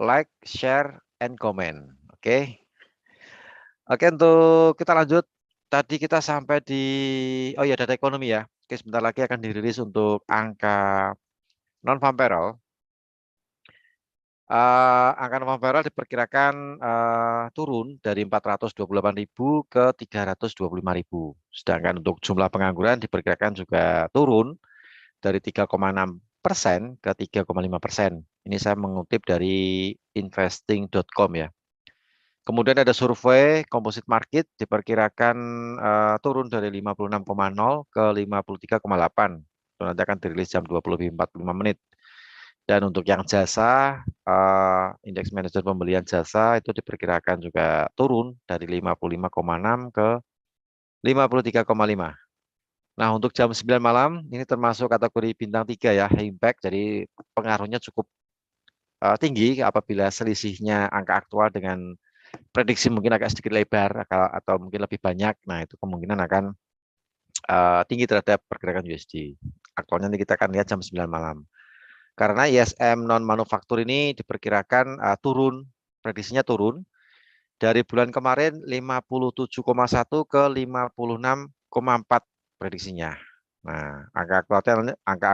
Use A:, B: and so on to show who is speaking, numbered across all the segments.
A: like, share, and comment. Oke. Oke, untuk kita lanjut. Tadi kita sampai di oh ya, data ekonomi ya. Oke, sebentar lagi akan dirilis untuk angka non-farm payroll. Angka non-farm payroll diperkirakan turun dari 428.000 ke 325.000. Sedangkan untuk jumlah pengangguran diperkirakan juga turun dari 3,6% ke 3,5%. Ini saya mengutip dari investing.com ya. Kemudian ada survei composite market diperkirakan turun dari 56,0 ke 53,8. Itu nanti akan dirilis jam 20.45 menit. Dan untuk yang jasa, indeks manajer pembelian jasa itu diperkirakan juga turun dari 55,6 ke 53,5. Nah, untuk jam 9 malam, ini termasuk kategori bintang 3 ya, impact. Jadi pengaruhnya cukup tinggi apabila selisihnya angka aktual dengan prediksi mungkin agak sedikit lebar atau mungkin lebih banyak. Nah, itu kemungkinan akan tinggi terhadap pergerakan USD. Aktualnya nanti kita akan lihat jam 9 malam. Karena ISM non manufaktur ini diperkirakan turun, prediksinya turun dari bulan kemarin 57,1 ke 56,4 prediksinya. Nah, angka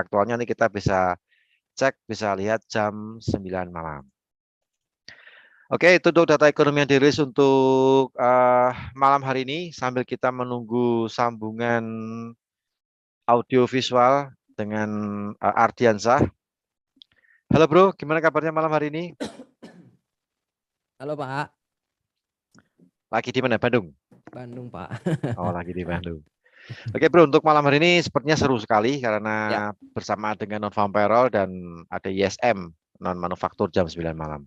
A: aktualnya nanti kita bisa cek, bisa lihat jam 9 malam. Oke, itu untuk data ekonomi yang dirilis untuk malam hari ini. Sambil kita menunggu sambungan audio visual dengan Ardiansah. Halo bro, gimana kabarnya malam hari ini?
B: Halo Pak.
A: Lagi di mana? Bandung?
B: Bandung Pak.
A: Oh, lagi di Bandung. Oke bro, untuk malam hari ini sepertinya seru sekali karena
B: Ya,
A: bersama dengan non-farm payroll dan ada ISM non-manufaktur jam 9 malam.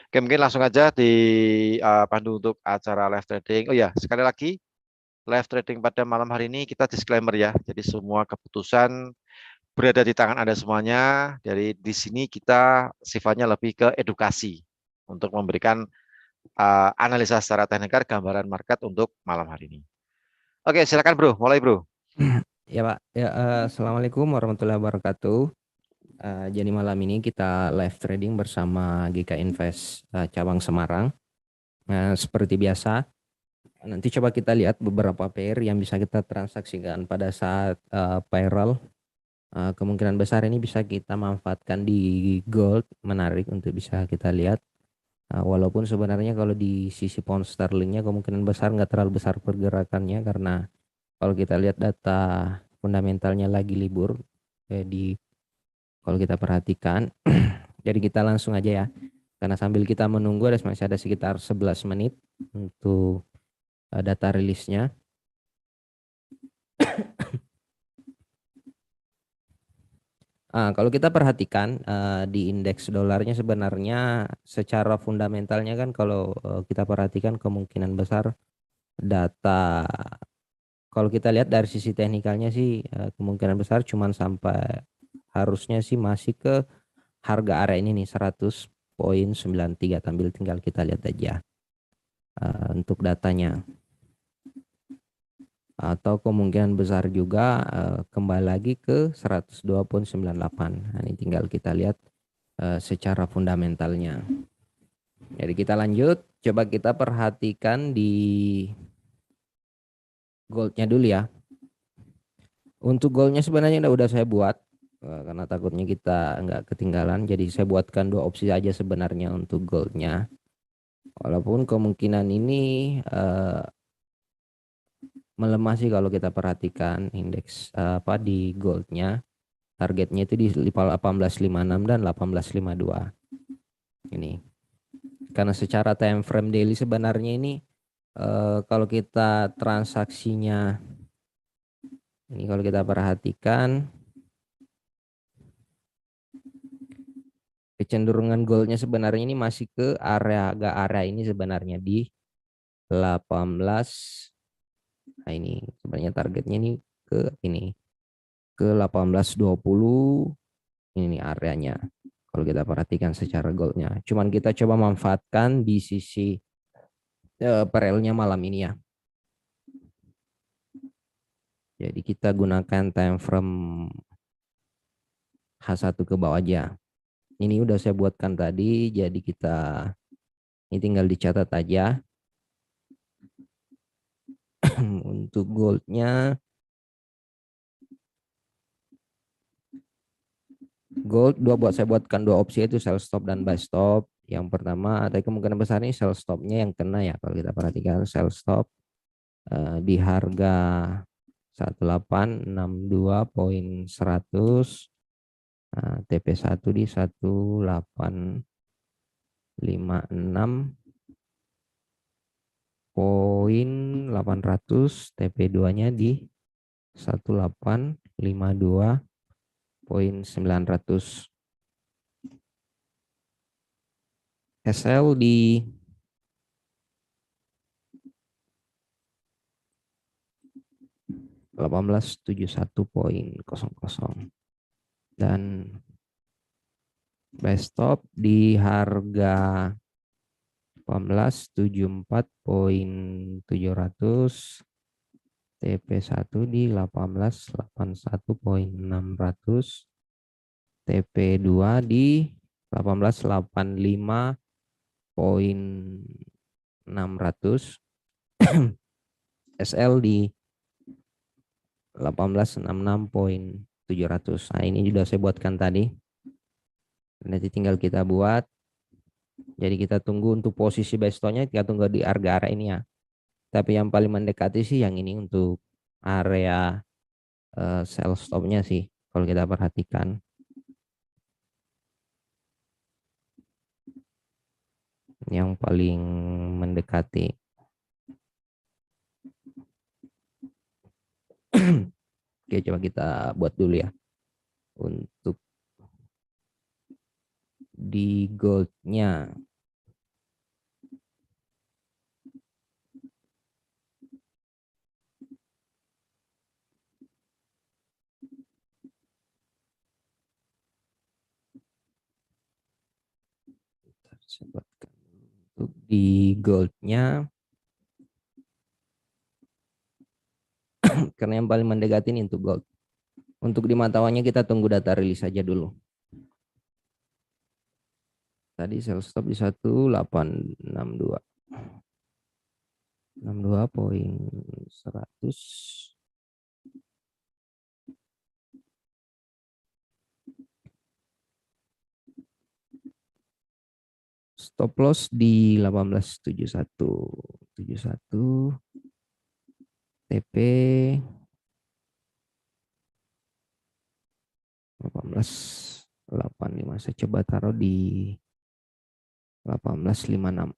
A: Oke, mungkin langsung aja dipandu untuk acara live trading. Oh ya, sekali lagi live trading pada malam hari ini kita disclaimer ya. Jadi semua keputusan berada di tangan Anda semuanya. Dari di sini kita sifatnya lebih ke edukasi untuk memberikan analisa secara teknikal gambaran market untuk malam hari ini. Oke, silakan bro, mulai bro.
B: ya Pak. Ya, Assalamualaikum warahmatullahi wabarakatuh. Jadi malam ini kita live trading bersama GK Invest cabang Semarang. Seperti biasa, nanti coba kita lihat beberapa pair yang bisa kita transaksikan pada saat payroll. Kemungkinan besar ini bisa kita manfaatkan di gold, menarik untuk bisa kita lihat. Walaupun sebenarnya kalau di sisi pound sterlingnya kemungkinan besar nggak terlalu besar pergerakannya karena kalau kita lihat data fundamentalnya lagi libur, jadi kalau kita perhatikan, jadi kita langsung aja ya, karena sambil kita menunggu masih ada sekitar 11 menit untuk data rilisnya. Kalau kita perhatikan di indeks dolarnya sebenarnya secara fundamentalnya kan kalau kita perhatikan kemungkinan besar data, kalau kita lihat dari sisi teknikalnya sih kemungkinan besar cuman sampai harusnya sih masih ke harga area ini nih 100,93, tinggal kita lihat aja untuk datanya, atau kemungkinan besar juga kembali lagi ke 102,98. Nah, ini tinggal kita lihat secara fundamentalnya. Jadi kita lanjut, coba kita perhatikan di goldnya dulu ya. Untuk goldnya sebenarnya udah saya buat karena takutnya kita nggak ketinggalan, jadi saya buatkan 2 opsi aja sebenarnya untuk goldnya. Walaupun kemungkinan ini melemah sih kalau kita perhatikan indeks di goldnya, targetnya itu di 1856 dan 1852 ini. Karena secara time frame daily sebenarnya ini kalau kita transaksinya ini, kalau kita perhatikan kecenderungan goldnya sebenarnya ini masih ke area ini sebenarnya di 18. Nah, ini sebenarnya targetnya ini ke 1820. Ini areanya kalau kita perhatikan secara goldnya. Cuman kita coba manfaatkan di sisi paralelnya malam ini ya. Jadi kita gunakan time frame H1 ke bawah aja. Ini udah saya buatkan tadi, jadi kita ini tinggal dicatat aja. Untuk goldnya, gold saya buatkan dua opsi, itu sell stop dan buy stop. Yang pertama, ada kemungkinan besar ini sell stopnya yang kena ya, kalau kita perhatikan sell stop di harga 1862.100, TP1 di 1856.800, TP2-nya di 1852.900. SL di 1871.00 dan buy stop di harga 1874.700, TP1 di 1881.600, TP2 di 1885.600, SL di 1866.700. Nah, ini sudah saya buatkan tadi. Nanti tinggal kita buat. Jadi kita tunggu untuk posisi buy stop-nya, kita tunggu di harga ini ya. Tapi yang paling mendekati sih yang ini untuk area sell stop-nya sih, kalau kita perhatikan. Yang paling mendekati. Oke, coba kita buat dulu ya. Untuk di gold-nya. Untuk di gold-nya. Karena yang paling mendekati ini untuk gold. Untuk di mata uangnya kita tunggu data rilis saja dulu. Tadi sell stop di 1862. 62.100. Stop loss di 1871. TP 1885. Saya coba taruh di 1856.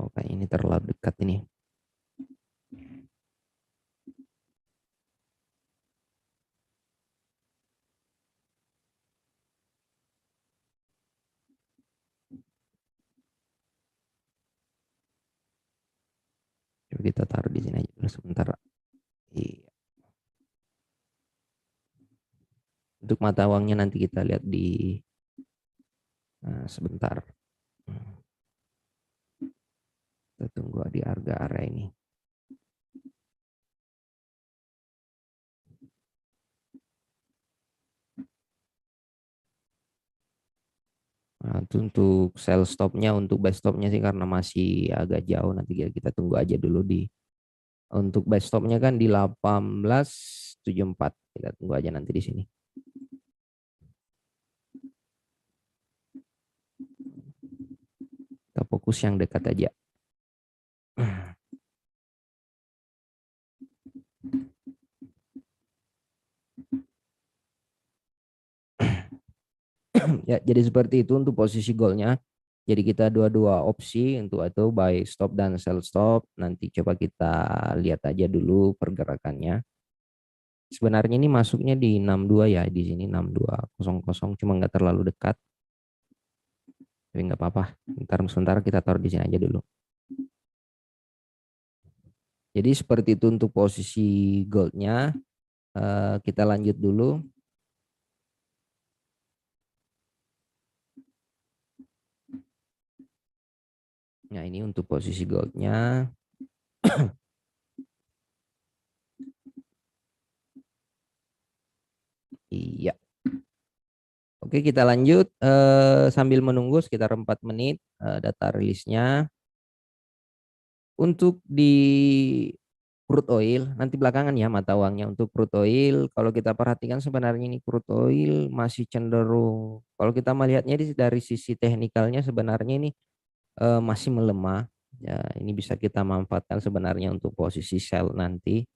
B: Oke, ini terlalu dekat ini. Coba kita taruh di sini aja dulu sebentar. Iya. Untuk mata uangnya nanti kita lihat di sebentar. Kita tunggu di harga area ini. Nah, untuk sell stopnya, untuk buy stopnya sih karena masih agak jauh, nanti kita tunggu aja dulu di untuk buy stopnya kan di 1874. Kita tunggu aja nanti di sini. Kita fokus yang dekat aja. Ya, jadi seperti itu untuk posisi goalnya. Jadi kita dua-dua opsi untuk itu buy stop dan sell stop. Nanti coba kita lihat aja dulu pergerakannya. Sebenarnya ini masuknya di 62 ya, di sini 6200, cuma nggak terlalu dekat. Tapi nggak apa-apa. Ntar sementara kita taruh di sini aja dulu. Jadi seperti itu untuk posisi goldnya. Kita lanjut dulu. ini untuk posisi goldnya. Iya. Oke, kita lanjut sambil menunggu sekitar 4 menit data rilisnya. Untuk di crude oil, nanti belakangan ya mata uangnya. Untuk crude oil, kalau kita perhatikan sebenarnya ini crude oil masih cenderung, kalau kita melihatnya dari sisi teknikalnya sebenarnya ini masih melemah. Ya, ini bisa kita manfaatkan sebenarnya untuk posisi sell nanti.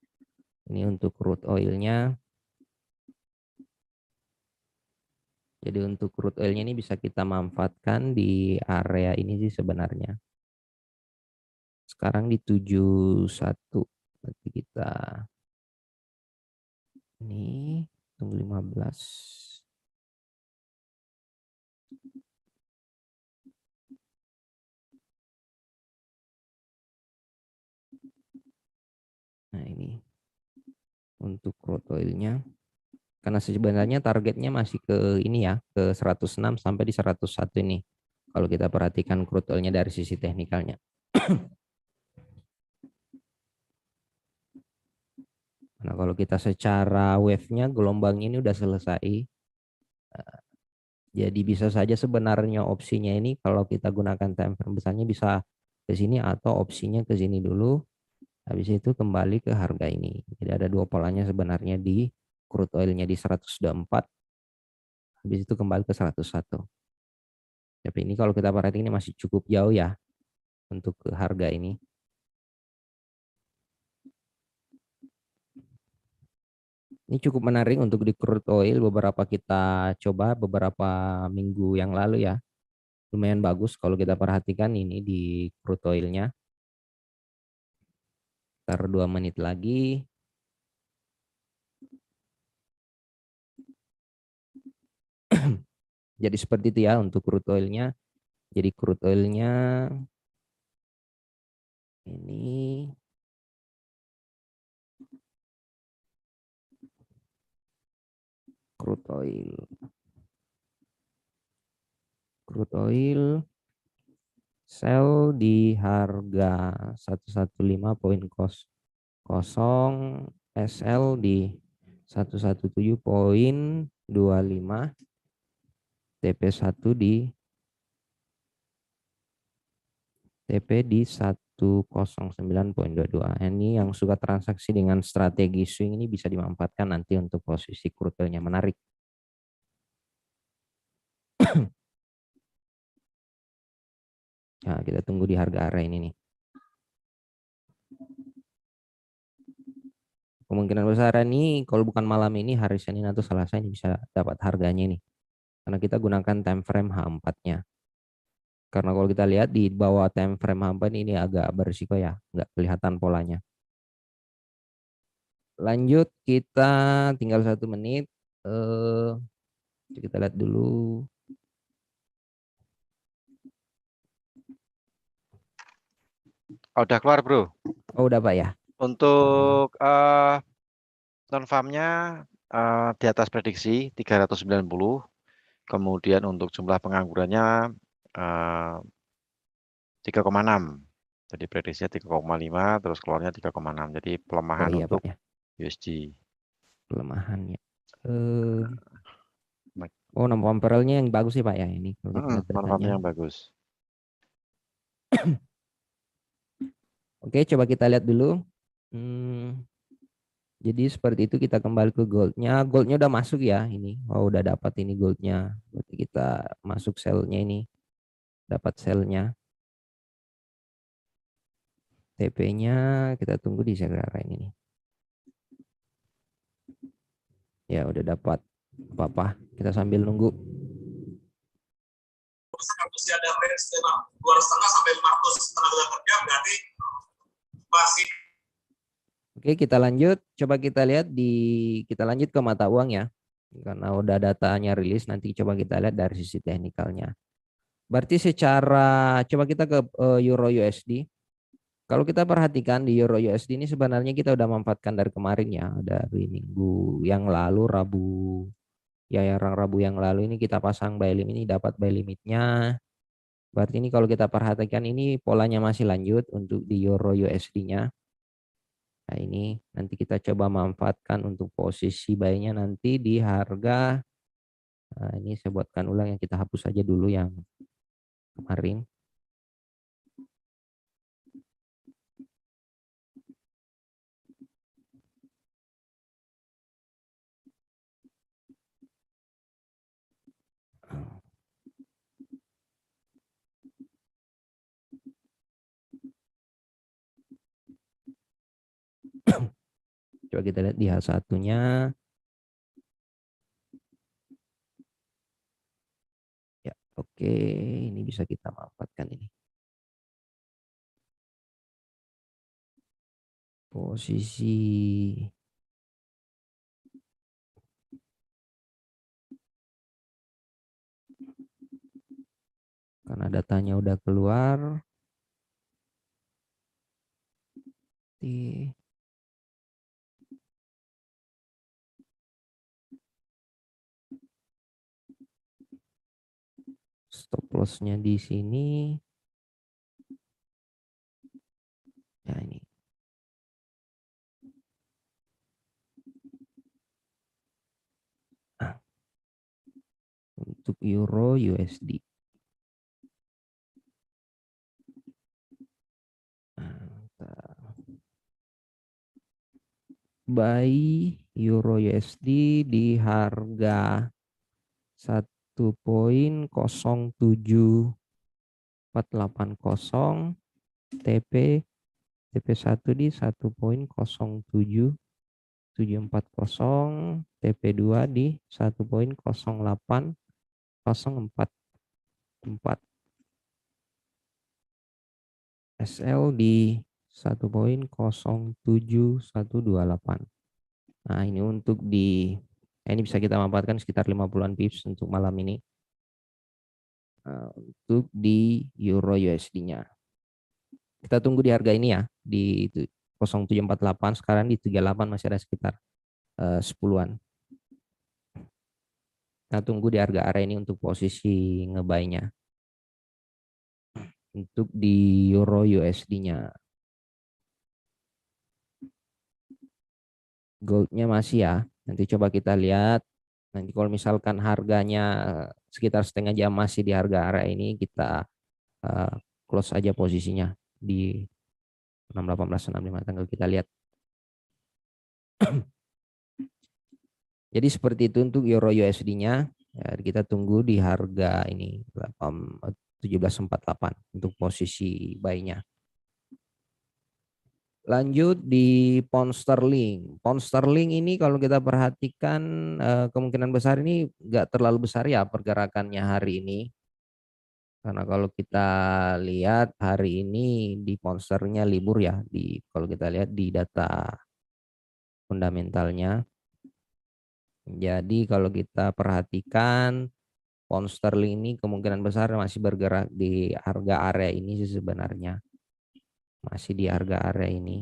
B: Ini untuk crude oilnya. Jadi untuk crude oilnya ini bisa kita manfaatkan di area ini sih sebenarnya. Sekarang di 71. Nanti kita ini tunggu 15. Nah ini untuk crude oilnya. Karena sebenarnya targetnya masih ke ini ya, ke 106 sampai di 101 ini. Kalau kita perhatikan crude oilnya dari sisi teknikalnya. Nah kalau kita secara wave-nya gelombang ini udah selesai. Jadi bisa saja sebenarnya opsinya ini kalau kita gunakan time frame besarnya bisa ke sini atau opsinya ke sini dulu. Habis itu kembali ke harga ini. Jadi ada dua polanya sebenarnya di crude oilnya di 124. Habis itu kembali ke 101. Tapi ini kalau kita perhatikan ini masih cukup jauh ya untuk ke harga ini. Ini cukup menarik untuk di crude oil, beberapa kita coba beberapa minggu yang lalu ya. Lumayan bagus kalau kita perhatikan ini di crude oilnya. Ntar 2 menit lagi. Jadi seperti itu ya untuk crude oilnya. Jadi crude oilnya ini crude oil sell di harga 115.00, SL di 117.25, TP1 di TP di 109.22. Ini yang suka transaksi dengan strategi swing ini bisa dimanfaatkan nanti untuk posisi crude oilnya menarik. Nah, kita tunggu di harga area ini nih. Kemungkinan besar ini kalau bukan malam ini hari Senin atau Selasa ini bisa dapat harganya ini. Karena kita gunakan time frame H4-nya. Karena kalau kita lihat di bawah time frame H4 ini agak berisiko ya, nggak kelihatan polanya. Lanjut, kita tinggal 1 menit. Kita lihat dulu.
A: Oh, udah keluar bro.
B: Oh udah Pak ya.
A: Untuk non farmnya di atas prediksi 390. Kemudian untuk jumlah penganggurannya 3,6. Jadi prediksinya 3,5 terus keluarnya 3,6. Jadi
B: Oh
A: pelemahan
B: iya Pak
A: untuk
B: ya.
A: USD.
B: Pelemahannya.
A: Nah,
B: Oh non parallelnya yang bagus sih Pak ya ini kalau kita lihat
A: non
B: datanya.
A: farmnya yang bagus.
B: Oke, coba kita lihat dulu. Jadi seperti itu kita kembali ke goldnya. Goldnya udah masuk ya ini. Oh udah dapat ini goldnya. Berarti kita masuk selnya ini. Dapat selnya. TP-nya kita tunggu di segera ini nih. Ya udah dapat. Apa-apa. Kita sambil nunggu.
C: Masih ada range 2,5 sampai 500 tenaga kerja berarti masih.
B: Oke, kita lanjut. Coba kita lihat kita lanjut ke mata uang ya. Karena udah datanya rilis, nanti coba kita lihat dari sisi teknikalnya. Berarti secara coba kita ke Euro USD. Kalau kita perhatikan di Euro USD ini sebenarnya kita udah memanfaatkan dari kemarin ya, dari minggu yang lalu Rabu. Ya, yang Rabu yang lalu ini kita pasang buy limit ini dapat buy limitnya Berarti ini kalau kita perhatikan ini polanya masih lanjut untuk di Euro USD-nya. Nah, ini nanti kita coba manfaatkan untuk posisi buy-nya nanti di harga, nah, ini saya buatkan ulang, yang kita hapus saja dulu yang kemarin. Coba kita lihat di H1-nya. Ya, oke, ini bisa kita manfaatkan ini. Posisi karena datanya udah keluar. Di stop loss-nya di sini. Ya, ini. Nah, untuk Euro USD. Buy Euro USD di harga 1.07480, TP1 di 1.07740, TP2 di 1.08044, SL di 1.07128. Nah, ini untuk ini bisa kita manfaatkan sekitar 50-an pips untuk malam ini. Untuk di Euro USD-nya. Kita tunggu di harga ini ya, di 0748, sekarang di 38 masih ada sekitar 10-an. Kita tunggu di harga area ini untuk posisi ngebuy-nya. Untuk di Euro USD-nya. Gold-nya masih ya. Nanti coba kita lihat. Nanti kalau misalkan harganya sekitar setengah jam masih di harga area ini, kita close aja posisinya di 61865. Tanggal kita lihat. Jadi seperti itu untuk Euro USD-nya. Ya, kita tunggu di harga ini 1748 untuk posisi buy-nya. Lanjut di pound sterling. Pound sterling ini kalau kita perhatikan kemungkinan besar ini nggak terlalu besar ya pergerakannya hari ini. Karena kalau kita lihat hari ini di pound sterlingnya libur ya, kalau kita lihat di data fundamentalnya. Jadi kalau kita perhatikan pound sterling ini kemungkinan besar masih bergerak di harga area ini sih sebenarnya. Masih di harga area ini.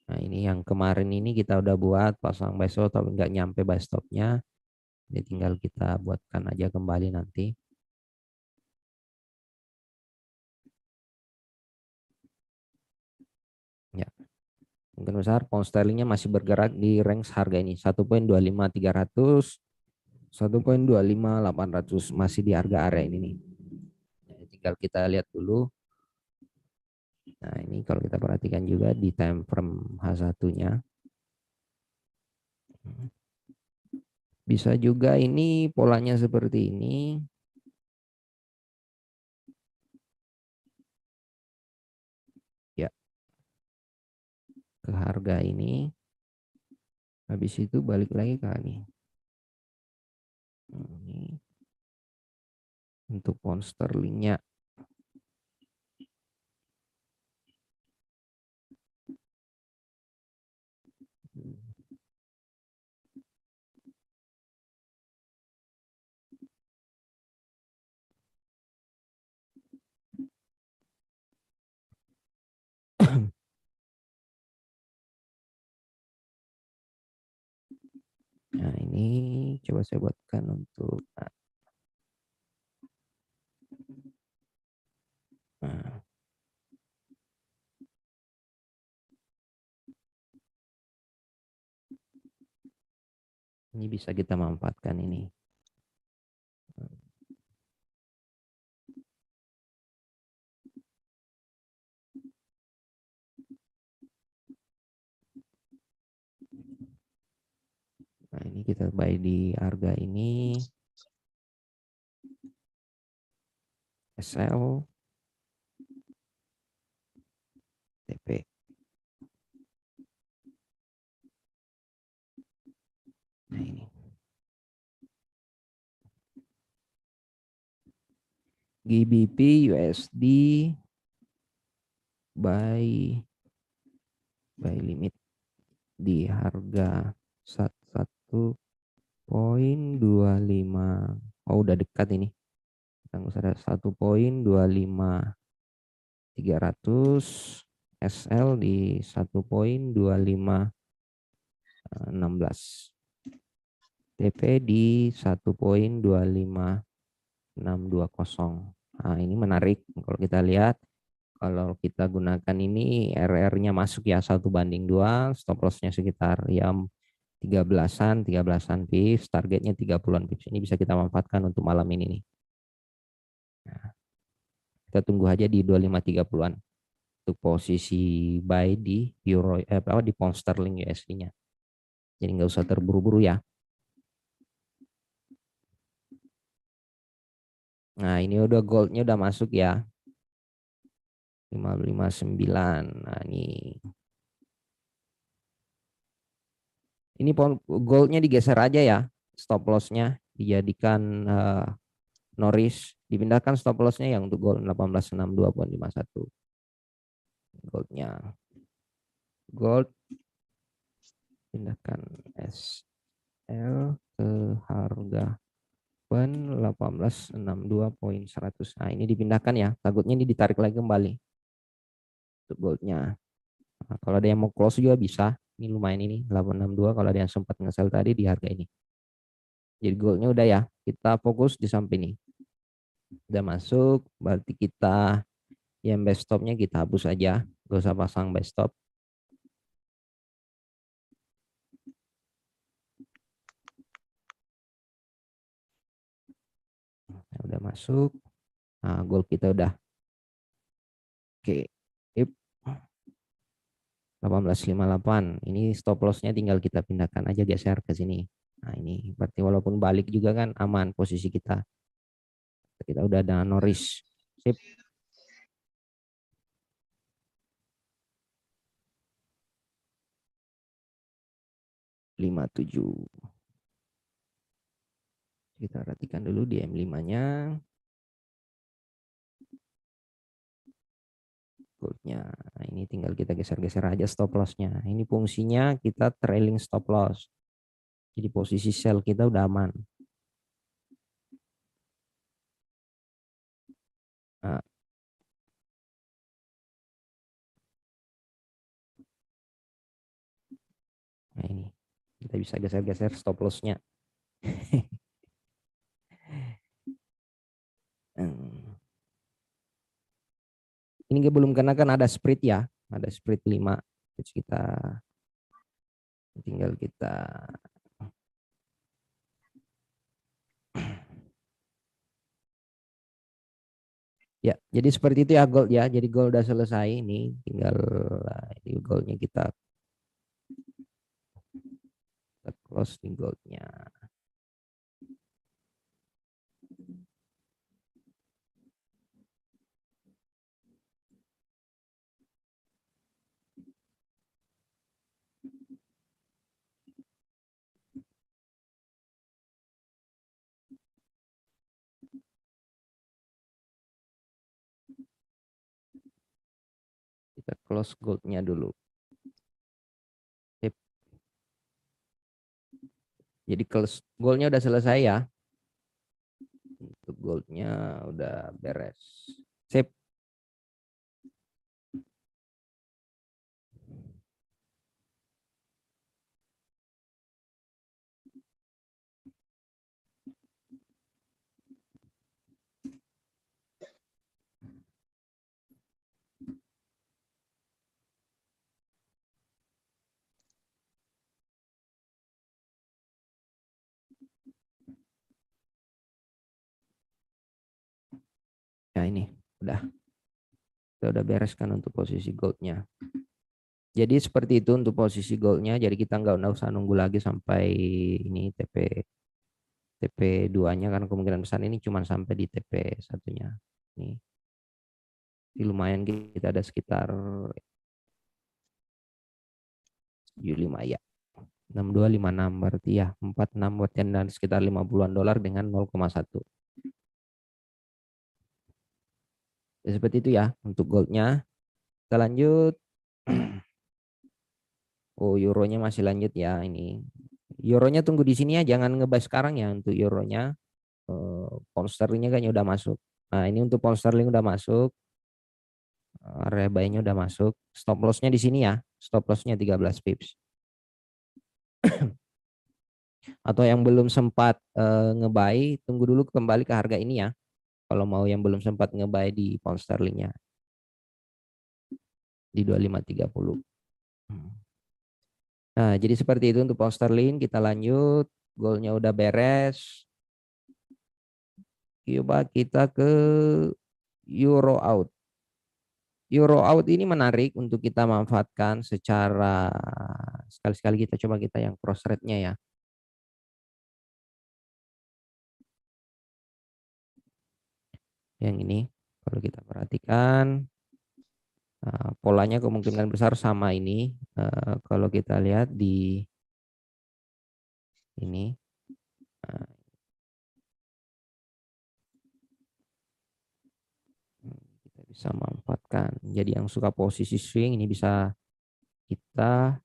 B: Nah, ini yang kemarin ini kita udah buat pasang buy stop tapi nggak nyampe buy stopnya. Jadi tinggal kita buatkan aja kembali nanti. Ya. Mungkin besar pound sterlingnya masih bergerak di range harga ini 1.25300, 1.25800 masih di harga area ini nih. Jadi tinggal kita lihat dulu. Nah, ini kalau kita perhatikan juga di time frame H1-nya. Bisa juga ini polanya seperti ini. Ya. Ke harga ini. Habis itu balik lagi ke ini. Ini untuk pound sterlingnya. Nah, ini coba saya buatkan untuk nah, ini bisa kita manfaatkan ini. Nah, ini kita buy di harga ini SL TP. Nah, ini GBP USD buy limit di harga 1,25. Oh, udah dekat ini. Tanggal 1,25300 SL di 1,2516. TP di 1,25620. Nah, ini menarik kalau kita lihat. Kalau kita gunakan ini RR-nya masuk ya 1:2, stop loss-nya sekitar ya 13-an pips, targetnya 30-an pips. Ini bisa kita manfaatkan untuk malam ini nih. Nah, kita tunggu aja di 25.30-an untuk posisi buy di euro di pound sterling USD-nya. Jadi nggak usah terburu-buru ya. Nah, ini udah goldnya udah masuk ya. 559. Nah, ini goldnya digeser aja ya. Stop loss-nya dijadikan Norris, dipindahkan stop loss-nya yang untuk gold 1862.51. Goldnya gold pindahkan SL ke harga 1862.100. Nah, ini dipindahkan ya. Takutnya ini ditarik lagi kembali untuk goldnya. Nah, kalau ada yang mau close juga bisa. Ini lumayan ini 862 kalau ada yang sempat nge-sell tadi di harga ini. Jadi goldnya udah ya. Kita fokus di samping ini. Udah masuk, berarti kita yang best stopnya kita hapus aja. Gak usah pasang best stop. Nah, udah masuk. Nah, gold kita udah. Oke. 1858. Ini stop loss-nya tinggal kita pindahkan aja, geser ke sini. Nah, ini berarti walaupun balik juga kan aman posisi kita. Kita udah ada Norris. Sip. Lima tujuh. Kita perhatikan dulu di M5-nya. Goldnya. Nah, ini tinggal kita geser-geser aja stop loss-nya. Ini fungsinya kita trailing stop loss. Jadi posisi sell kita udah aman. Nah, nah ini kita bisa geser-geser stop loss-nya. Ini belum karena kan ada spread ya, ada spread 5. Terus kita tinggal kita ya, jadi seperti itu ya gold ya. Jadi gold udah selesai, ini tinggal ini goldnya kita close di goldnya. Kita close goldnya dulu. Sip. Jadi close goldnya udah selesai ya. Untuk goldnya udah beres. Sip. Ya ini udah. Kita udah bereskan untuk posisi goldnya. Jadi seperti itu untuk posisi goldnya. Jadi kita nggak usah nunggu lagi sampai ini TP 2-nya karena kemungkinan besar ini cuma sampai di TP 1-nya. Ini lumayan kita ada sekitar 75 ya. 6256 berarti ya 46 buat dan sekitar 50-an dolar dengan 0,1. Ya, seperti itu ya untuk goldnya. Kita lanjut. Oh, euronya masih lanjut ya ini. Euronya tunggu di sini ya, jangan ngebahas sekarang ya untuk euronya. Pound sterlingnya kayaknya udah masuk. Nah, ini untuk pound sterling udah masuk. Area buy-nya udah masuk. Stop loss-nya di sini ya. Stop loss-nya 13 pips. Atau yang belum sempat ngebuy, tunggu dulu kembali ke harga ini ya. Kalau mau yang belum sempat ngebuy di pound sterlingnya di 2530. Nah, jadi seperti itu untuk pound sterling. Kita lanjut. Goalnya udah beres. Coba kita ke euro out. Euro out ini menarik untuk kita manfaatkan secara sekali-sekali kita yang cross rate-nya ya. Yang ini kalau kita perhatikan polanya kemungkinan besar sama ini. Kalau kita lihat di ini kita bisa manfaatkan. Jadi yang suka posisi swing ini bisa kita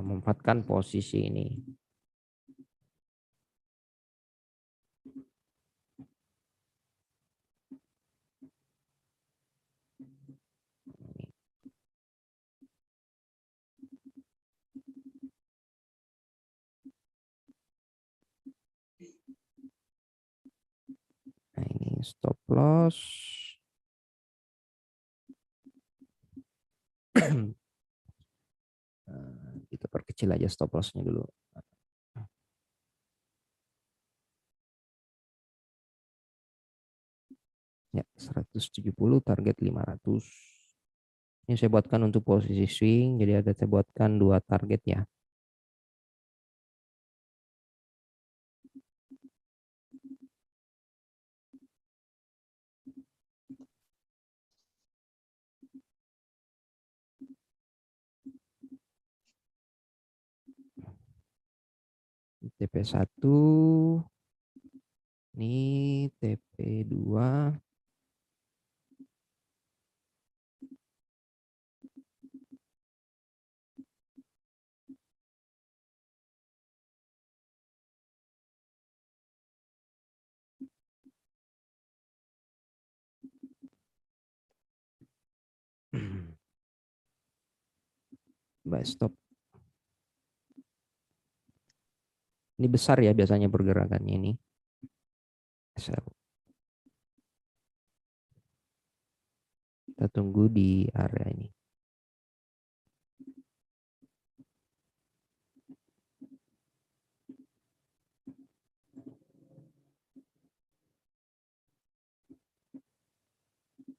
B: memanfaatkan posisi ini. Nah, ini stop loss. Kita perkecil aja stop loss-nya dulu. Ya, 170 target 500. Ini saya buatkan untuk posisi swing, jadi ada saya buatkan 2 target ya. TP1 ini TP2 buy stop. Ini besar ya biasanya pergerakannya ini. Kita tunggu di area ini.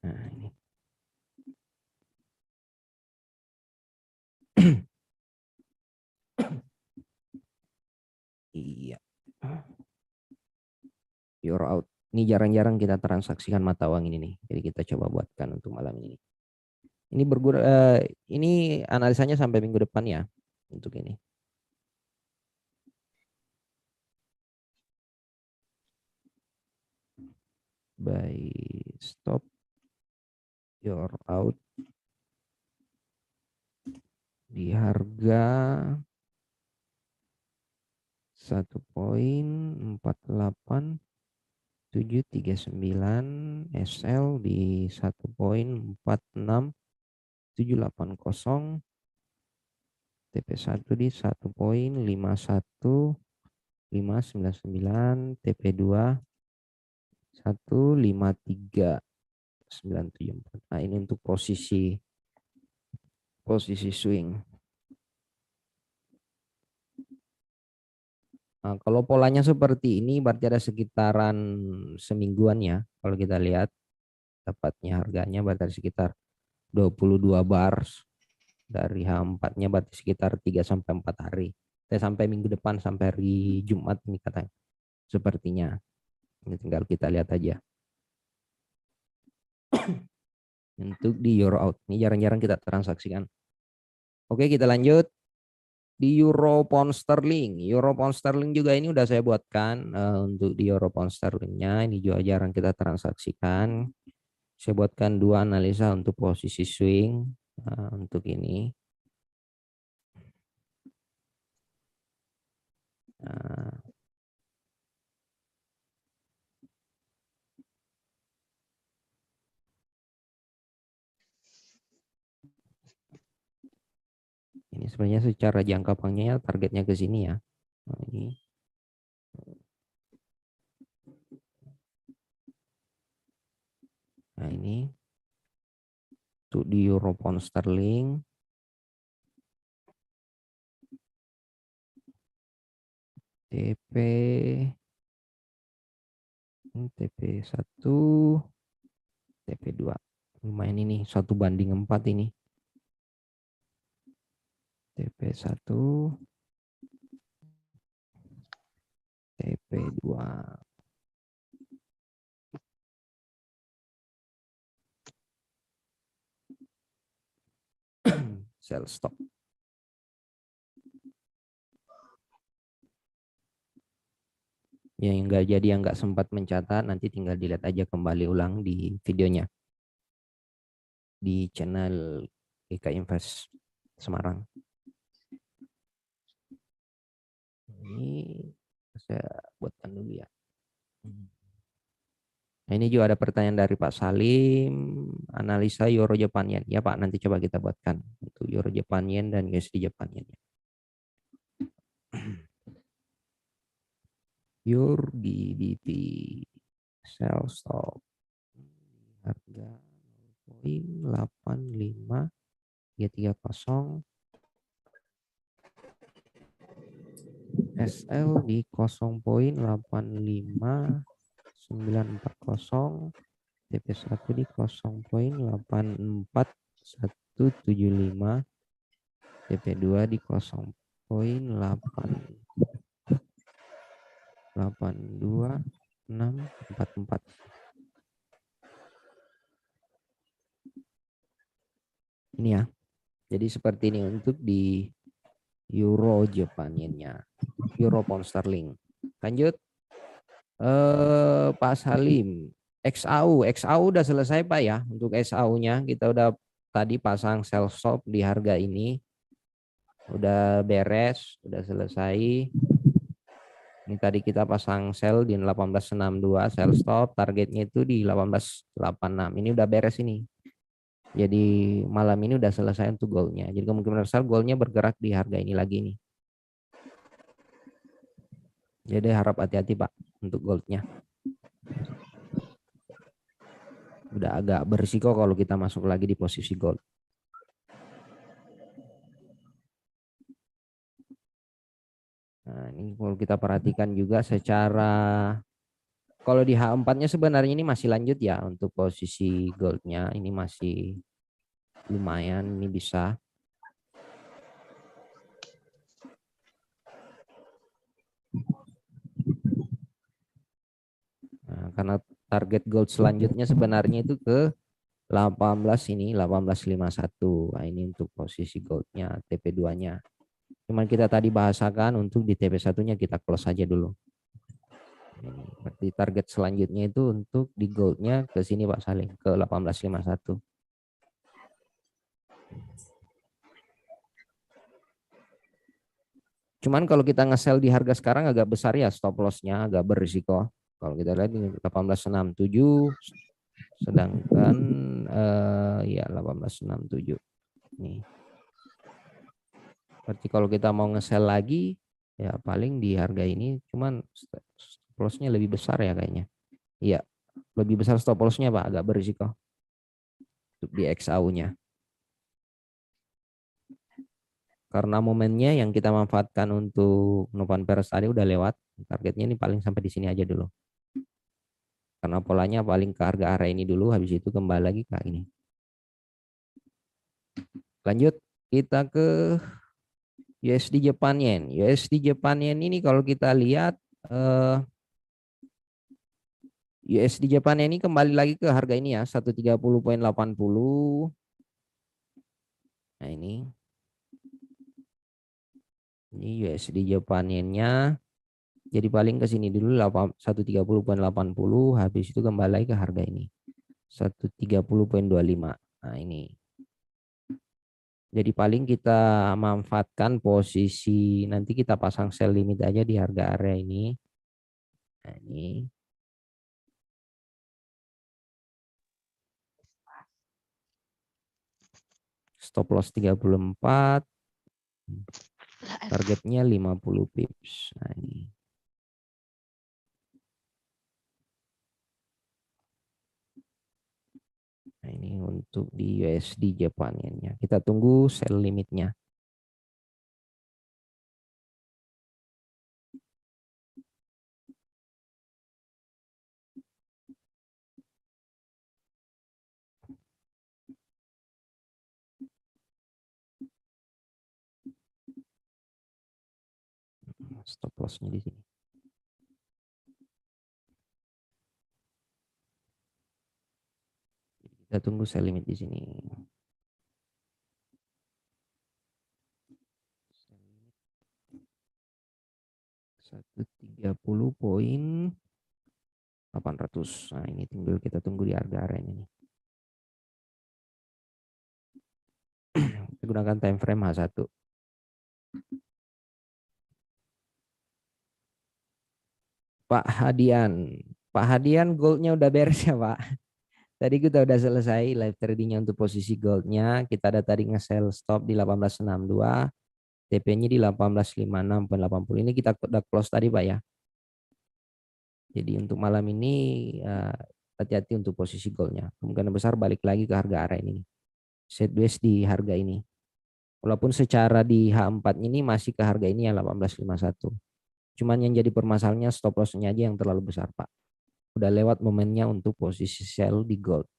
B: Nah, ini. Iya. Euro out. Ini jarang-jarang kita transaksikan mata uang ini nih. Jadi kita coba buatkan untuk malam ini. Ini ini analisanya sampai minggu depan ya untuk ini. Buy stop your out di harga 1.48739 SL di 1.46780 TP1 di 1.51599 TP2 153.974. Nah, ini untuk posisi swing. Nah, kalau polanya seperti ini berarti ada sekitaran semingguan ya kalau kita lihat. dapatnya harganya berarti sekitar 22 bars. Dari H4-nya berarti sekitar 3 sampai 4 hari. Sampai minggu depan, sampai hari Jumat ini katanya. Sepertinya. Ini tinggal kita lihat aja. Untuk di euro out. Ini jarang-jarang kita transaksikan. Oke, kita lanjut. Di euro pound sterling. Euro pound sterling juga ini udah saya buatkan. Untuk di euro pound sterlingnya ini juga jarang kita transaksikan. Saya buatkan 2 analisa untuk posisi swing. Untuk ini. Ini sebenarnya secara jangka panjangnya targetnya ke sini ya. Nah, ini. Nah, ini untuk di euro pound sterling. TP TP1, TP2. Lumayan ini 1:4 ini. TP1, TP2. Sell stop. Yang enggak jadi, yang enggak sempat mencatat, nanti tinggal dilihat aja kembali ulang di videonya. Di channel GK Invest Semarang. Ini saya buatkan dulu ya. Nah, ini juga ada pertanyaan dari Pak Salim, analisa Euro Japan Yen. Ya Pak, nanti coba kita buatkan untuk Euro Japan Yen dan USD Japan Yen. Euro GBP sell stop harga 0.8530, SL di 0.85940, TP1 di 0.84175, TP2 di 0.82644. Ini ya. Jadi seperti ini untuk di Euro Japan Yen-nya. Euro pound sterling. Lanjut. Pak Salim, XAU udah selesai Pak ya. Untuk XAU-nya kita udah tadi pasang sell stop di harga ini. Udah beres, udah selesai. Ini tadi kita pasang sell di 1862, sell stop, targetnya itu di 1886. Ini udah beres ini. Jadi malam ini udah selesai untuk goalnya. Jadi kemungkinan besar goalnya bergerak di harga ini lagi nih. Jadi harap hati-hati Pak untuk goldnya. Udah agak berisiko kalau kita masuk lagi di posisi gold. Nah, ini kalau kita perhatikan juga secara, kalau di H4-nya sebenarnya ini masih lanjut ya untuk posisi goldnya. Ini masih lumayan, ini bisa. Nah, karena target gold selanjutnya sebenarnya itu ke 18 ini, 1851. Nah, ini untuk posisi goldnya, TP2-nya. Cuman kita tadi bahasakan untuk di TP1-nya kita close aja dulu. Ini berarti target selanjutnya itu untuk di goldnya ke sini Pak Salim, ke 1851. Cuman kalau kita nge-sell di harga sekarang agak besar ya, stop loss-nya agak berisiko. Kalau kita lihat ini 1867, sedangkan ya 1867 nih. Berarti kalau kita mau nge-sell lagi ya paling di harga ini, cuman stop loss-nya lebih besar ya kayaknya. Iya, lebih besar stop loss-nya Pak, agak berisiko untuk di XAU-nya. Karena momennya yang kita manfaatkan untuk Novan Peres tadi udah lewat, targetnya ini paling sampai di sini aja dulu. Karena polanya paling ke harga area ini dulu, habis itu kembali lagi ke ini. Lanjut kita ke USD Japan Yen. USD Japan Yen ini kalau kita lihat USD Japan Yen ini kembali lagi ke harga ini ya, 130,80. Nah, ini USD Japan Yen-nya jadi paling ke sini dulu 130,80, habis itu kembali lagi ke harga ini 130,25. Nah, ini. Jadi paling kita manfaatkan posisi, nanti kita pasang sell limit aja di harga area ini. Nah, ini. Stop loss 34. Targetnya 50 pips. Nah, ini. Nah, ini untuk di USD Japan Yen-nya. Kita tunggu sell limitnya. Stop loss-nya di sini. Kita tunggu sell limit di sini. 130,800. Nah, ini tinggal kita tunggu di harga area ini. Kita gunakan time frame H1. Pak Hadian. Pak Hadian, goldnya udah beres ya Pak? Tadi kita udah selesai live tradingnya untuk posisi goldnya. Kita ada tadi nge-sell stop di 1862. TP-nya di 1856,80. Ini kita udah close tadi Pak ya. Jadi untuk malam ini hati-hati untuk posisi goldnya. Kemungkinan besar balik lagi ke harga area ini. Sideways di harga ini. Walaupun secara di H4 ini masih ke harga ini ya 1851. Cuman yang jadi permasalahannya stop loss-nya aja yang terlalu besar Pak. Udah lewat momennya untuk posisi sell di gold.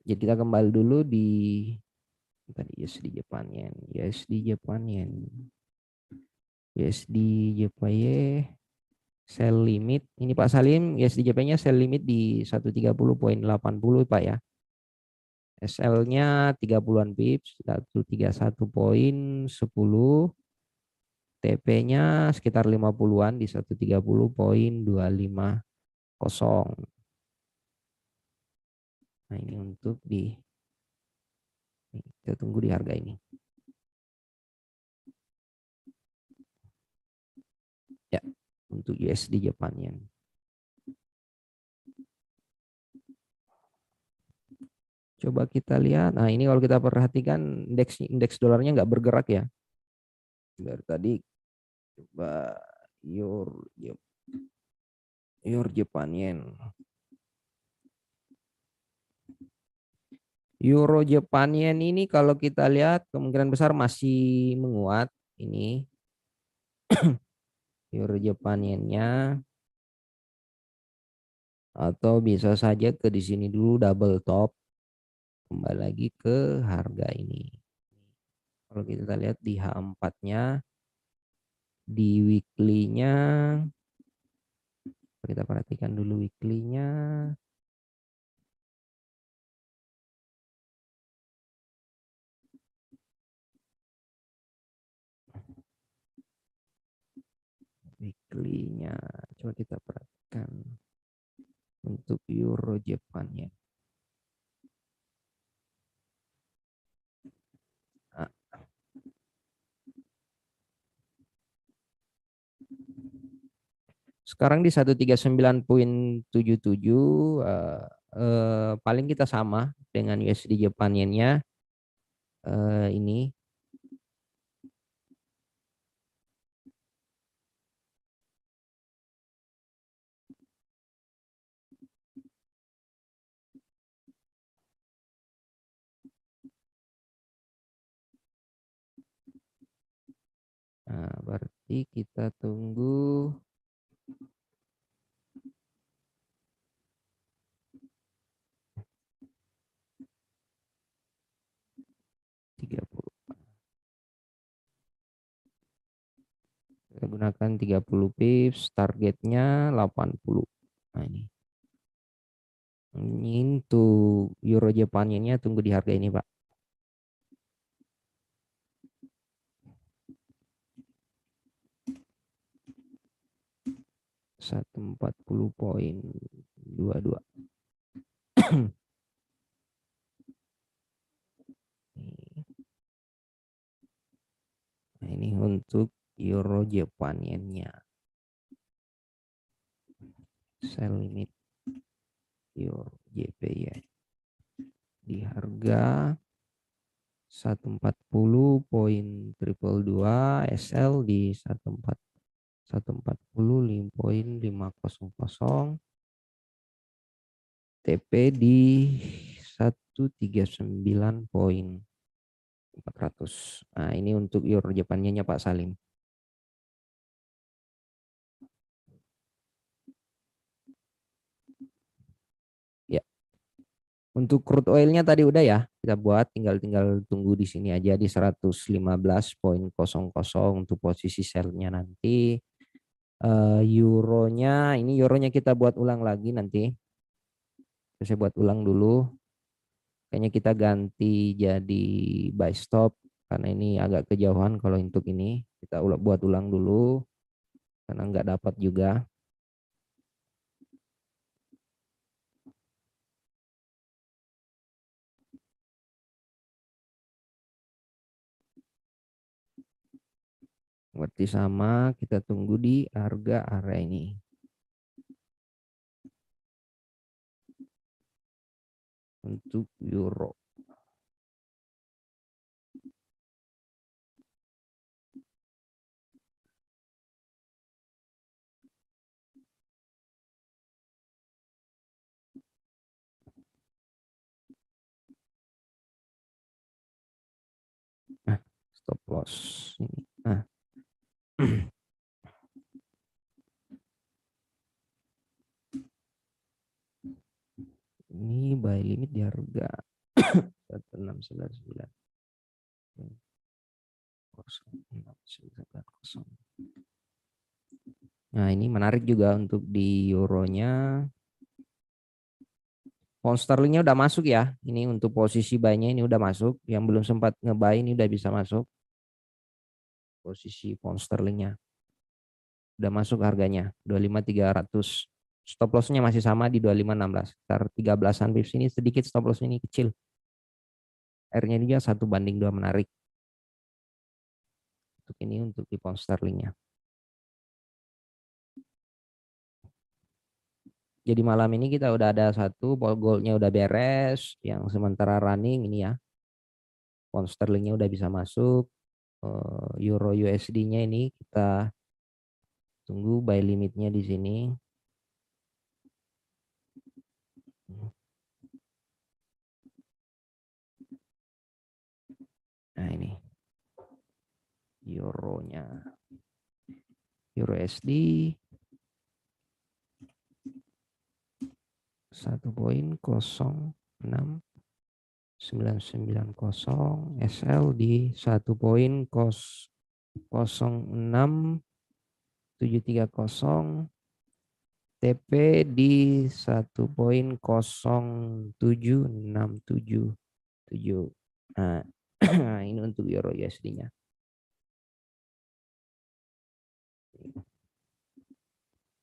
B: Jadi kita kembali dulu di tadi USD Japan Yen, USD Japan Yen, USD Japan Yen, sell limit. Ini Pak Salim, USD Japan-nya sell limit di 130,80 Pak ya. SL-nya 30-an pips, 131,10. TP-nya sekitar 50-an di 130,250. Nah, ini untuk kita tunggu di harga ini. Ya, untuk USD Japan Yen. Coba kita lihat. Nah, ini kalau kita perhatikan indeks dolarnya nggak bergerak ya. Dari tadi coba your Japan Yen. Euro Japan Yen ini kalau kita lihat kemungkinan besar masih menguat ini. Euro Japan Yen-nya atau bisa saja ke di sini dulu double top kembali lagi ke harga ini. Kalau kita lihat di H4-nya di weekly-nya kita perhatikan dulu weekly-nya. Weekly-nya coba kita perhatikan untuk Euro Japan ya. Nah, sekarang di 139,77 paling kita sama dengan USD Japan Yen-nya ini. Nah, berarti kita tunggu Kita gunakan 30 pips, targetnya 80. Nah, ini untuk euro Jepang-nya tunggu di harga ini, Pak. $140.22. Nah, ini untuk euro Jepang-nya. Sell limit euro JP ya. Di harga 140.222, SL di 140.500, TP di 139.400. Nah, ini untuk euro Jepangnya Pak Salim. Ya. Untuk crude oilnya tadi udah ya, kita buat tinggal tunggu di sini aja di 115.00 untuk posisi sell-nya nanti. Euronya, ini euronya kita buat ulang lagi nanti. Saya buat ulang dulu. Kayaknya kita ganti jadi buy stop karena ini agak kejauhan. Kalau untuk ini kita buat ulang dulu karena nggak dapat juga. Berarti sama, kita tunggu di harga area ini. Untuk euro. Nah, stop loss ini. Nah. Ini buy limit di harga 1699. Nah, ini menarik juga untuk di euronya. Pound sterlingnya udah masuk ya. Ini untuk posisi buy-nya ini udah masuk. Yang belum sempat nge-buy ini udah bisa masuk. Posisi pound sterlingnya udah masuk harganya 25.300. Stop loss-nya masih sama di 25.16. Sekitar 13-an pips ini sedikit stop loss ini kecil. R-nya juga 1:2 menarik. Untuk ini untuk di pound sterlingnya. Jadi malam ini kita udah ada satu goldnya udah beres, yang sementara running ini ya. Pound sterlingnya udah bisa masuk. Euro USD-nya ini kita tunggu buy limitnya di sini. Nah, ini euronya. Euro USD 1.06.990, SL di 1.06.730, TP di 1.0767. Nah, ini untuk euro USD-nya.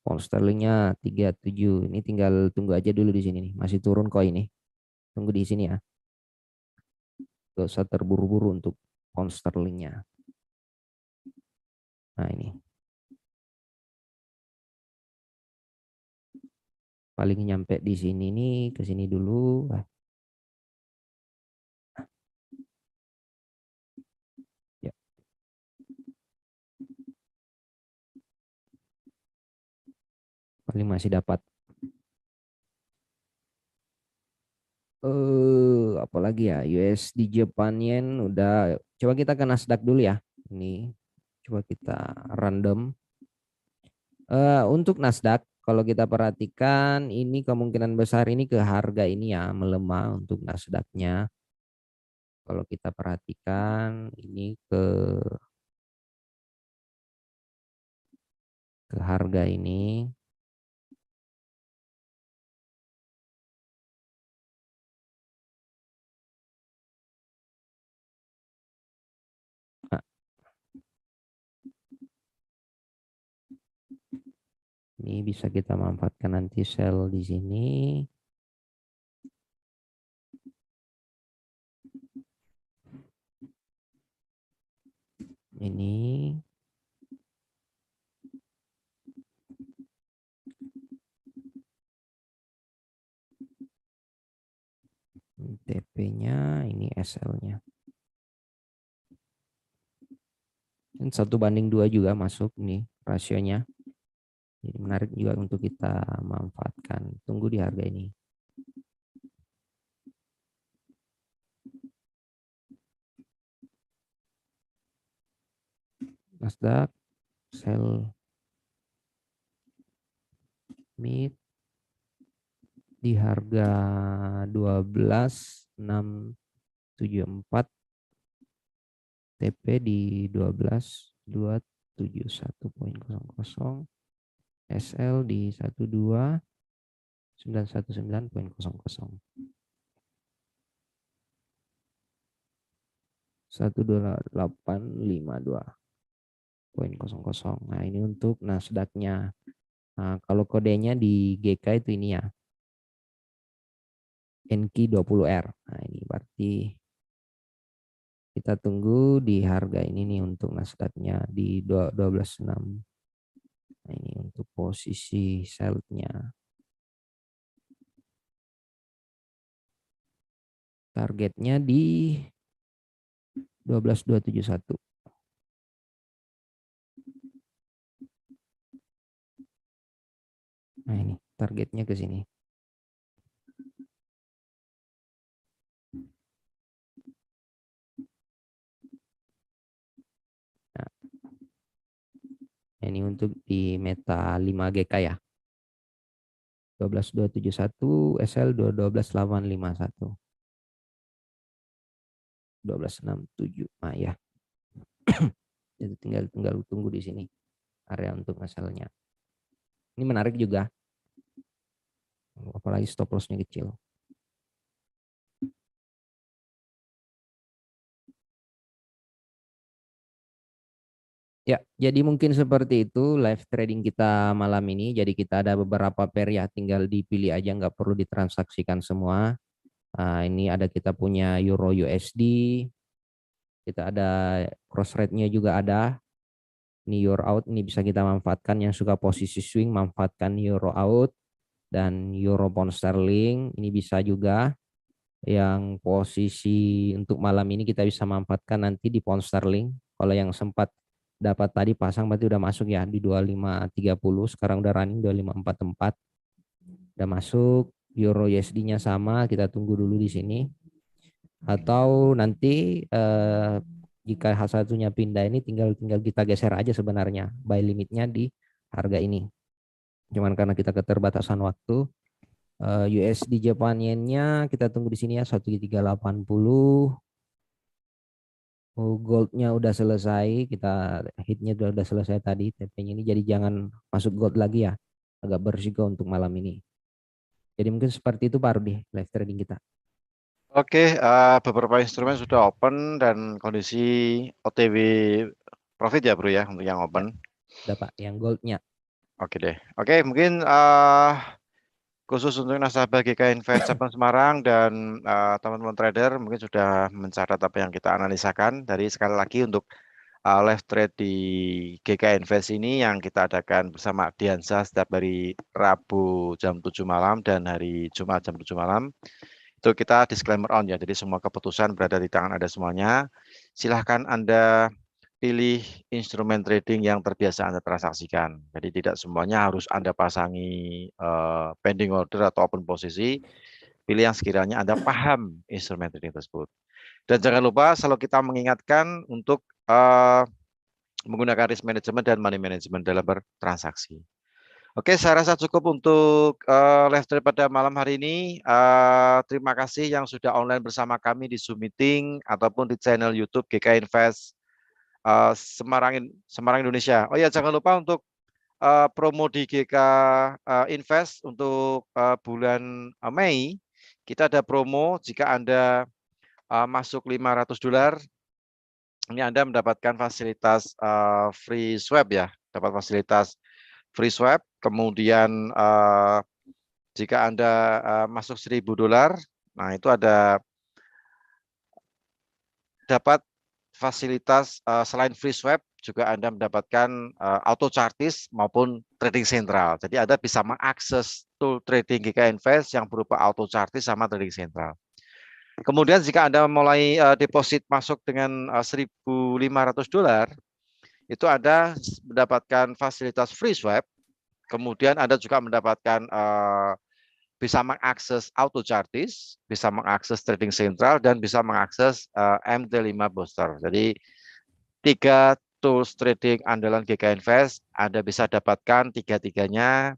B: Pound sterlingnya 37. Ini tinggal tunggu aja dulu di sini nih. Masih turun kok ini. Tunggu di sini ya. Gak usah terburu-buru untuk pound sterlingnya. Nah, ini. Paling nyampe di sini nih, ke sini dulu. Ya. Paling masih dapat. Apalagi ya, USD Japan Yen udah. Coba kita ke Nasdaq dulu ya. Ini coba kita random. Untuk Nasdaq, kalau kita perhatikan ini kemungkinan besar ini ke harga ini ya melemah untuk Nasdaq-nya. Kalau kita perhatikan ini ke ke harga ini. Nah, ini bisa kita manfaatkan nanti sell di sini. Ini TP-nya, ini SL-nya. 1:2 juga masuk nih rasionya. Jadi menarik juga untuk kita manfaatkan. Tunggu di harga ini. Nasdaq sell mid di harga 12.674, TP di 12.271.00, SL di 12.919.00. 12852.00. Nah, ini untuk Nasdaq-nya. Nah, kalau kodenya di GK itu ini ya. NQ20R. Nah, ini berarti kita tunggu di harga ini nih untuk Nasdaq-nya di 12.6. Nah, ini untuk posisi sell-nya. Targetnya di 12.271. Nah, ini targetnya ke sini. Nah, ini untuk di Meta 5GK ya. 12.271, SL 12.851. 12.67. Nah, ya. Jadi tinggal tunggu di sini area untuk SL-nya. Ini menarik juga. Apalagi stop loss-nya kecil. Ya, jadi mungkin seperti itu live trading kita malam ini. Jadi kita ada beberapa pair ya, tinggal dipilih aja, nggak perlu ditransaksikan semua. Ini ada kita punya Euro USD, kita ada cross rate-nya juga ada. Ini Euro out, ini bisa kita manfaatkan. Yang suka posisi swing, manfaatkan Euro out. Dan Euro pound sterling, ini bisa juga. Yang posisi untuk malam ini kita bisa manfaatkan nanti di pound sterling. Kalau yang sempat dapat tadi pasang berarti udah masuk ya di 25.30, sekarang udah running 25.44. Udah masuk. Euro USD-nya sama, kita tunggu dulu di sini. Atau nanti jika satunya pindah ini tinggal kita geser aja sebenarnya buy limitnya di harga ini. Cuman karena kita keterbatasan waktu, USD Japan Yen-nya kita tunggu di sini ya 1380. Goldnya udah selesai, kita hitnya udah selesai tadi TP-nya ini, jadi jangan masuk gold lagi ya, agak berisiko untuk malam ini. Jadi mungkin seperti itu Pak Rudi live trading kita.
A: Oke, beberapa instrumen sudah open dan kondisi OTW profit ya bro ya untuk yang open.
B: Udah Pak, yang goldnya.
A: Oke deh. Oke, mungkin khusus untuk nasabah GK Invest Cabang Semarang dan teman-teman trader mungkin sudah mencatat apa yang kita analisakan. Dari sekali lagi untuk live trade di GK Invest ini yang kita adakan bersama Diansa setiap hari Rabu jam 7 malam dan hari Jumat jam 7 malam. Itu kita disclaimer on ya. Jadi semua keputusan berada di tangan Anda semuanya. Silahkan Anda pilih instrumen trading yang terbiasa Anda transaksikan. Jadi tidak semuanya harus Anda pasangi pending order atau open posisi. Pilih yang sekiranya Anda paham instrumen trading tersebut. Dan jangan lupa selalu kita mengingatkan untuk menggunakan risk management dan money management dalam bertransaksi. Oke, saya rasa cukup untuk live trade pada malam hari ini. Terima kasih yang sudah online bersama kami di Zoom Meeting ataupun di channel YouTube GK Invest Semarang Indonesia. Oh ya, jangan lupa untuk promo di GK Invest untuk bulan Mei, kita ada promo jika Anda masuk $500, ini Anda mendapatkan fasilitas free swap ya, dapat fasilitas free swap. Kemudian jika Anda masuk $1.000, nah itu ada dapat fasilitas selain free swap juga Anda mendapatkan auto chartis maupun trading sentral. Jadi Anda bisa mengakses tool trading GK Invest yang berupa auto chartis sama trading sentral. Kemudian jika Anda mulai deposit masuk dengan $1.500, itu Anda mendapatkan fasilitas free swap. Kemudian Anda juga mendapatkan bisa mengakses auto chartis, bisa mengakses trading sentral, dan bisa mengakses MT5 booster. Jadi 3 tools trading andalan GK Invest Anda bisa dapatkan tiga-tiganya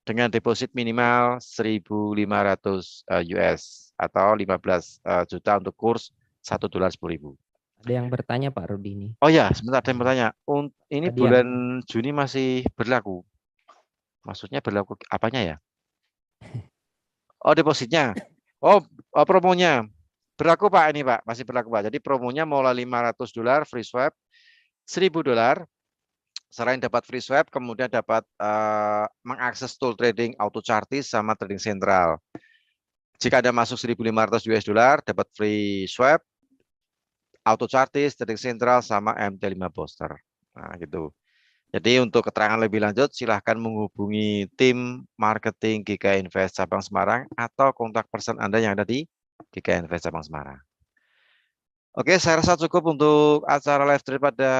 A: dengan deposit minimal 1.500 US atau 15 juta untuk kurs $1.10.000.
B: Ada yang bertanya Pak Rudi ini.
A: Oh ya, sebentar ada yang bertanya. Ini
B: Tadi
A: bulan Juni masih berlaku. Maksudnya berlaku apanya ya? Oh, depositnya. Oh, promonya. Berlaku Pak ini Pak, masih berlaku Pak. Jadi promonya mulai $500 free swap, $1.000. Selain dapat free swap, kemudian dapat mengakses tool trading auto chartis sama trading sentral. Jika Anda masuk $1.500, dapat free swap, auto chartis, trading sentral sama MT5 booster. Nah, gitu. Jadi untuk keterangan lebih lanjut silahkan menghubungi tim marketing GK Invest Cabang Semarang atau kontak person Anda yang ada di GK Invest Cabang Semarang. Oke, saya rasa cukup untuk acara live trade pada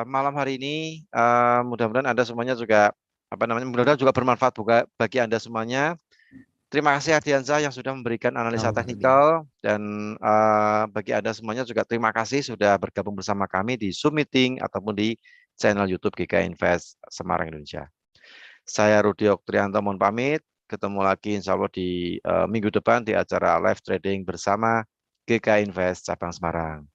A: malam hari ini. Mudah-mudahan Anda semuanya juga mudah-mudahan juga bermanfaat bagi Anda semuanya. Terima kasih Ardiansyah yang sudah memberikan analisa teknikal, dan bagi Anda semuanya juga terima kasih sudah bergabung bersama kami di Zoom meeting ataupun di channel YouTube GK Invest Semarang Indonesia. Saya Rudi Oktrianto mohon pamit. Ketemu lagi insya Allah di minggu depan di acara live trading bersama GK Invest Cabang Semarang.